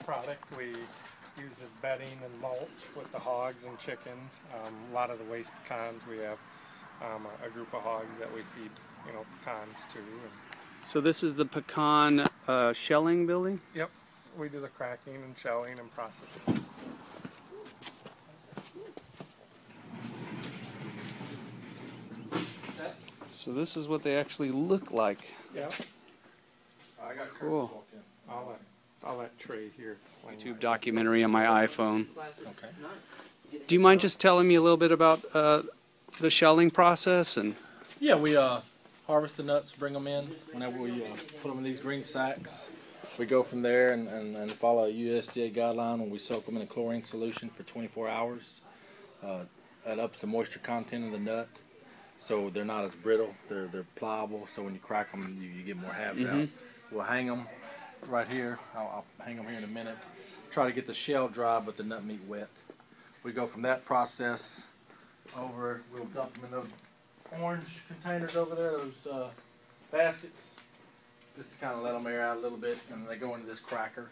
product we use as bedding and mulch with the hogs and chickens. A lot of the waste pecans, we have a group of hogs that we feed, pecans to. So this is the pecan shelling building? Yep, we do the cracking and shelling and processing. So this is what they actually look like. Yep. I got cool. I'll let Trey here explain. YouTube documentary on my iPhone. Okay. Do you mind just telling me a little bit about the shelling process? And Yeah, we harvest the nuts, bring them in. Whenever we put them in these green sacks, we go from there and follow a USDA guideline when we soak them in a chlorine solution for 24 hours. That ups the moisture content of the nut, so they're not as brittle. They're pliable, so when you crack them, you get more halves out. We'll hang them right here. I'll hang them here in a minute. Try to get the shell dry, but the nut meat wet. We go from that process over. We'll dump them in those orange containers over there, those baskets, just to kind of let them air out a little bit, and they go into this cracker.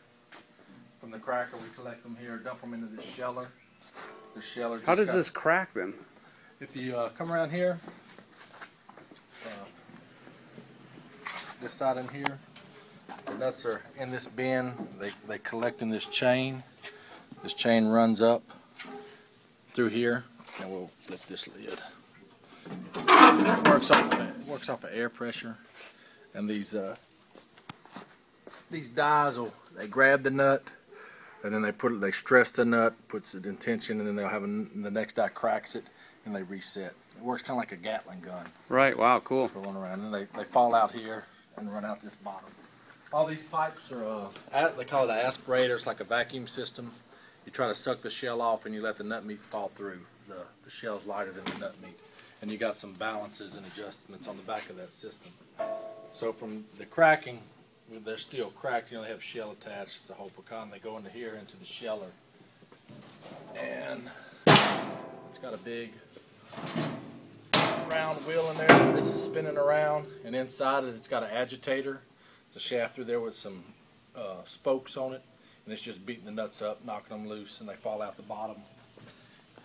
From the cracker, we collect them here, dump them into this sheller. The sheller. how does this crack then? If you come around here, this side in here, the nuts are in this bin. They collect in this chain. This chain runs up through here, and we'll lift this lid. It works off of air pressure, and these dies they grab the nut, and then they stress the nut, puts it in tension, and then they'll have the next die cracks it, and they reset. It works kind of like a Gatling gun. Right. Wow. Cool. Rolling around, and they fall out here and run out this bottom. All these pipes are they call it an aspirator. It's like a vacuum system. You try to suck the shell off, and you let the nut meat fall through. The shell's lighter than the nut meat, and you got some balances and adjustments on the back of that system. So from the cracking, they're still cracked. They have shell attached. It's a whole pecan. They go into here into the sheller, and it's got a big round wheel in there. This is spinning around, and inside it, it's got an agitator. It's a shaft through there with some spokes on it, and it's just beating the nuts up, knocking them loose, and they fall out the bottom.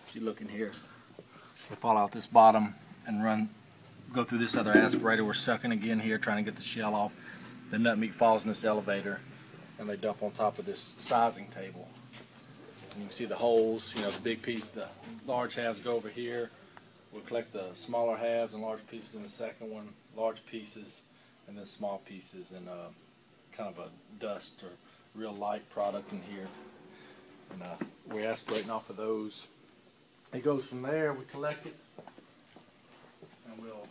If you look in here, they fall out this bottom and go through this other aspirator. We're sucking again here, trying to get the shell off. The nut meat falls in this elevator, and they dump on top of this sizing table. And you can see the holes. The big piece, the large halves go over here. We'll collect the smaller halves and large pieces in the second one, large pieces, and then small pieces, and kind of a dust or real light product in here. And we're aspirating off of those. It goes from there, we collect it, and we'll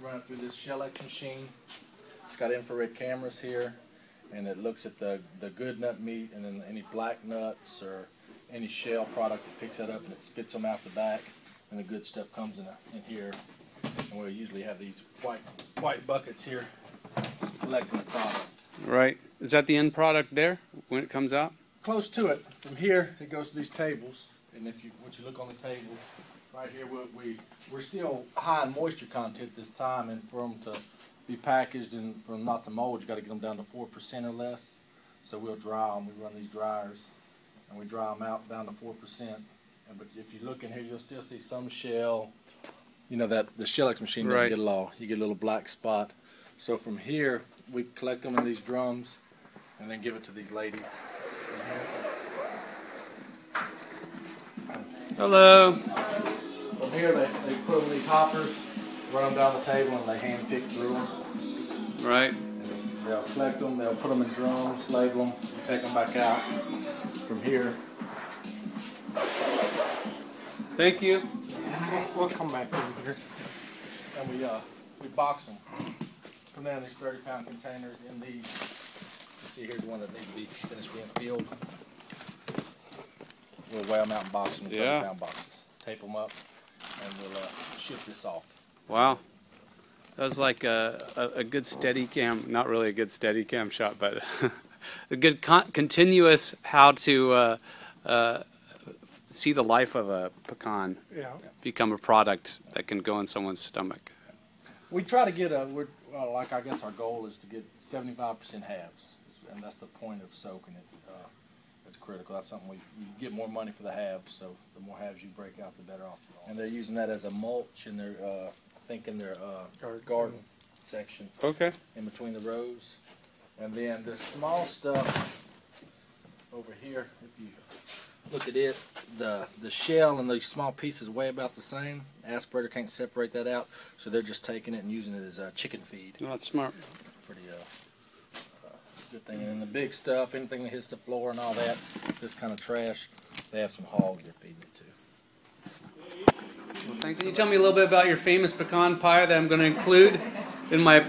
run it through this Shell-X machine. It's got infrared cameras here, and it looks at the good nut meat, and then any black nuts or any shell product, it picks that up and it spits them out the back, and the good stuff comes in here. And we'll usually have these white buckets here collecting the product. Right. Is that the end product there when it comes out? Close to it. From here, it goes to these tables, and once you look on the table, right here, we're still high in moisture content this time, and for them to be packaged and for them not to mold, you got to get them down to 4% or less. So we'll dry them. We run these dryers, and we dry them out down to 4%. But if you look in here, you'll still see some shell. That the Shell-X machine doesn't get it all. You get a little black spot. So from here, we collect them in these drums, and then give it to these ladies. Hello. From here, they put them in these hoppers, run them down the table, and they hand pick through them. Right. And they'll collect them, they'll put them in drums, label them, take them back out. From here. Thank you. We'll come back in here. And we box them. Put them in these 30-pound containers in these. You see here's one that needs to be finished being filled. We'll weigh them out and box them in 30-pound boxes. Tape them up, and we'll ship this off. Wow. That was like a good Steadicam, not really a good Steadicam shot, but a good continuous how to see the life of a pecan become a product that can go in someone's stomach. We try to get I guess our goal is to get 75% halves, and that's the point of soaking it. It's critical. That's something you get more money for the halves, so the more halves you break out, the better off you are. And they're using that as a mulch in their, I think in their garden section. Okay. In between the rows. And then the small stuff over here, if you look at it, the shell and these small pieces weigh about the same. Aspirator can't separate that out, so they're just taking it and using it as chicken feed. Oh, that's smart. Pretty good thing. And then the big stuff, anything that hits the floor and all that, this kind of trash, they have some hogs they're feeding it to. Well, thank you. Can you tell me a little bit about your famous pecan pie that I'm going to include in my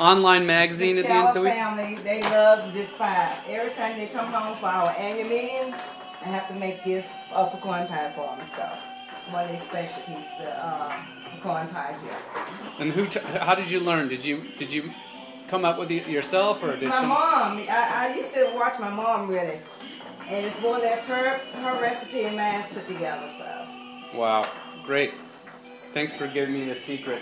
online magazine at the end of the week? Family, they love this pie. Every time they come home for our annual meeting, I have to make this pecan pie for them. So it's one of their specialties, the pecan pie here. And how did you learn? Did you come up with it yourself, or did my mom? I used to watch my mom really, and it's more or less her recipe and mine's put together. So. Wow, great. Thanks for giving me the secret.